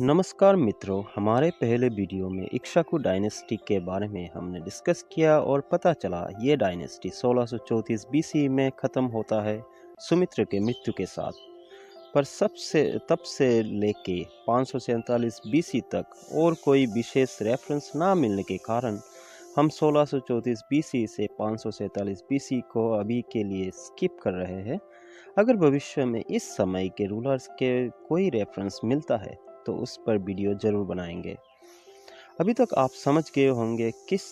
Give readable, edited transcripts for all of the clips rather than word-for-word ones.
नमस्कार मित्रों, हमारे पहले वीडियो में इक्ष्वाकु डायनेस्टी के बारे में हमने डिस्कस किया और पता चला ये डायनेस्टी 1634 बीसी में ख़त्म होता है सुमित्र के मृत्यु के साथ। पर तब से लेके 547 बीसी तक और कोई विशेष रेफरेंस ना मिलने के कारण हम 1634 बीसी से 547 बीसी को अभी के लिए स्किप कर रहे हैं। अगर भविष्य में इस समय के रूलर्स के कोई रेफरेंस मिलता है तो उस पर वीडियो जरूर बनाएंगे। अभी तक आप समझ गए होंगे किस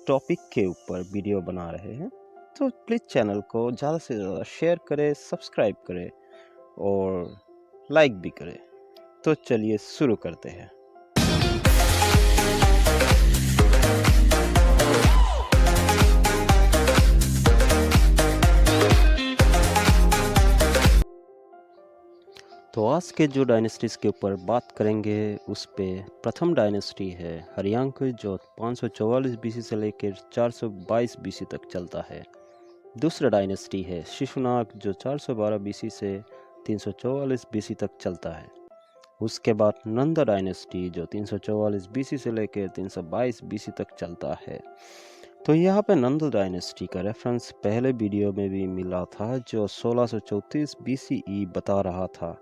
टॉपिक के ऊपर वीडियो बना रहे हैं, तो प्लीज़ चैनल को ज़्यादा से ज़्यादा शेयर करें, सब्सक्राइब करें और लाइक भी करें। तो चलिए शुरू करते हैं। तो आज के जो डायनेस्टीज़ के ऊपर बात करेंगे उस पे प्रथम डायनेस्टी है हर्यांक, जो 544 बीसी से लेकर 422 बीसी तक चलता है। दूसरा डायनेस्टी है शिशुनाग, जो 412 बीसी से 344 बीसी तक चलता है। उसके बाद नंदा डायनेस्टी, जो 344 बीसी से लेकर 322 बीसी तक चलता है। तो यहाँ पे नंदा डायनेस्टी का रेफरेंस पहले वीडियो में भी मिला था, जो 1634 बीसीई बता रहा था,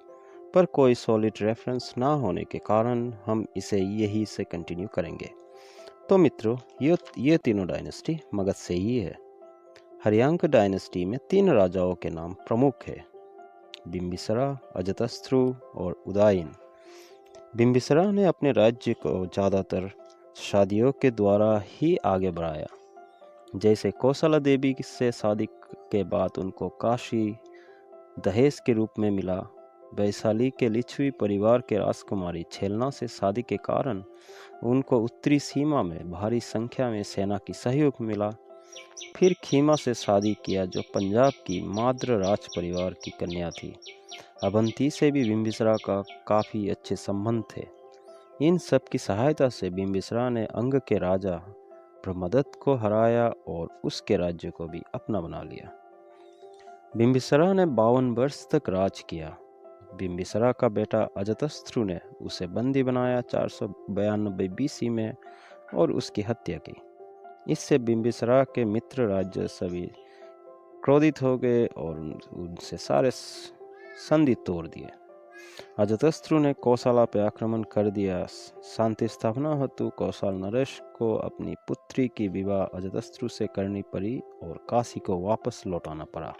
पर कोई सॉलिड रेफरेंस ना होने के कारण हम इसे यही से कंटिन्यू करेंगे। तो मित्रों, ये तीनों डायनेस्टी मगध से ही है। हर्यांक डायनेस्टी में 3 राजाओं के नाम प्रमुख है: बिंबिसरा, अजतशत्रु और उदयन। बिंबिसरा ने अपने राज्य को ज़्यादातर शादियों के द्वारा ही आगे बढ़ाया। जैसे कौशला देवी से शादी के बाद उनको काशी दहेज के रूप में मिला। वैशाली के लिच्छवी परिवार के राजकुमारी छेलना से शादी के कारण उनको उत्तरी सीमा में भारी संख्या में सेना की सहयोग मिला। फिर खीमा से शादी किया, जो पंजाब की माद्र राज परिवार की कन्या थी। अवंती से भी बिंबिसरा का काफ़ी अच्छे संबंध थे। इन सब की सहायता से बिंबिसरा ने अंग के राजा ब्रह्मदत्त को हराया और उसके राज्य को भी अपना बना लिया। बिंबिसरा ने 52 वर्ष तक राज किया। बिंबिसरा का बेटा अजतशत्रु ने उसे बंदी बनाया 492 बीसी में और उसकी हत्या की। इससे बिंबिसरा के मित्र राज्य सभी क्रोधित हो गए और उनसे सारे संधि तोड़ दिए। अजतशत्रु ने कौशला पर आक्रमण कर दिया। शांति स्थापना हेतु कौशल नरेश को अपनी पुत्री की विवाह अजतशत्रु से करनी पड़ी और काशी को वापस लौटाना पड़ा।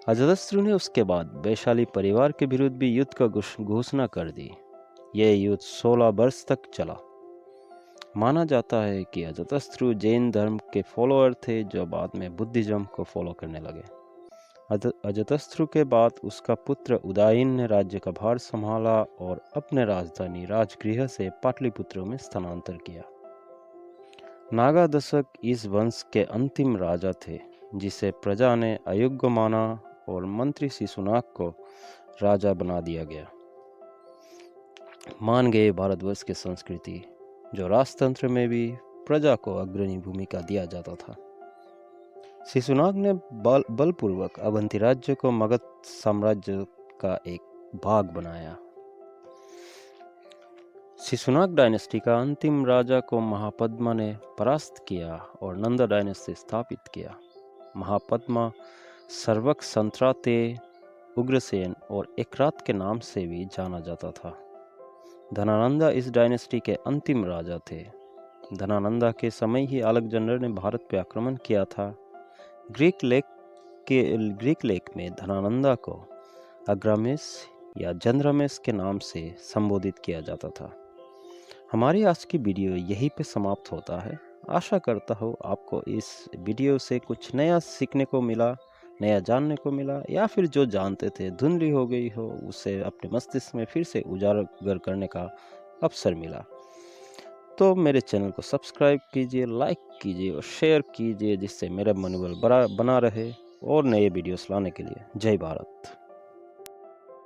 अजतशत्रु ने उसके बाद वैशाली परिवार के विरुद्ध भी युद्ध का घोषणा कर दी। यह युद्ध 16 वर्ष तक चला। माना जाता है कि अजतशत्रु जैन धर्म के फॉलोअर थे, जो बाद में बुद्धिज्म को फॉलो करने लगे। अजतशत्रु के बाद उसका पुत्र उदयन ने राज्य का भार संभाला और अपने राजधानी राजगृह से पाटलिपुत्र में स्थानांतर किया। नागा दशक इस वंश के अंतिम राजा थे, जिसे प्रजा ने अयोग्य माना और मंत्री शिशुनाग को राजा बना दिया गया। मान गए भारतवर्ष की संस्कृति, जो राजतंत्र में भी प्रजा को अग्रणी भूमिका दिया जाता था। शिशुनाग ने बलपूर्वक अवंती राज्य को मगध साम्राज्य का एक भाग बनाया। शिशुनाग डायनेस्टी का अंतिम राजा को महापद्मा ने परास्त किया और नंदा डायनेस्टी स्थापित किया। महापद्मा सर्वक संत्राते, उग्रसेन और एकरात के नाम से भी जाना जाता था। धनानंदा इस डायनेस्टी के अंतिम राजा थे। धनानंदा के समय ही अलेक्जेंडर ने भारत पर आक्रमण किया था। ग्रीक लेख में धनानंदा को अग्रामेस या चंद्रमेस के नाम से संबोधित किया जाता था। हमारी आज की वीडियो यहीं पे समाप्त होता है। आशा करता हूँ आपको इस वीडियो से कुछ नया सीखने को मिला, नया जानने को मिला, या फिर जो जानते थे धुंधली हो गई हो उसे अपने मस्तिष्क में फिर से उजागर करने का अवसर मिला। तो मेरे चैनल को सब्सक्राइब कीजिए, लाइक कीजिए और शेयर कीजिए, जिससे मेरा मनोबल बना रहे और नए वीडियोस लाने के लिए। जय भारत।